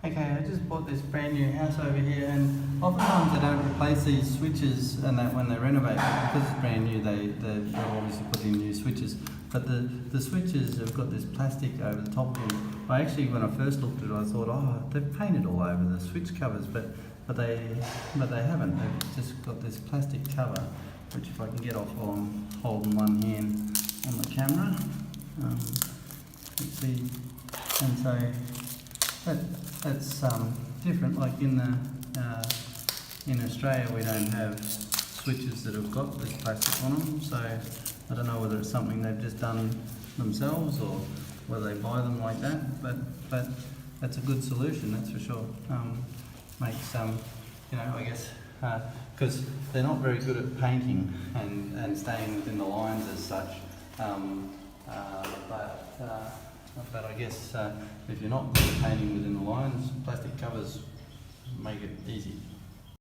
Okay, I just bought this brand new house over here, and oftentimes they don't replace these switches and that when they renovate, but because it's brand new they'll obviously put in new switches. But the switches have got this plastic over the top of them. I actually, when I first looked at it, I thought, oh, they've painted all over the switch covers, but they haven't. They've just got this plastic cover, which if I can get off while I'm holding one hand on the camera, let's see, and so that's different. Like in Australia, we don't have switches that have got this plastic on them, so I don't know whether it's something they've just done themselves or whether they buy them like that. But that's a good solution, that's for sure. Makes I guess because they're not very good at painting and staying within the lines as such. But I guess if you're not good at painting within the lines, plastic covers make it easy.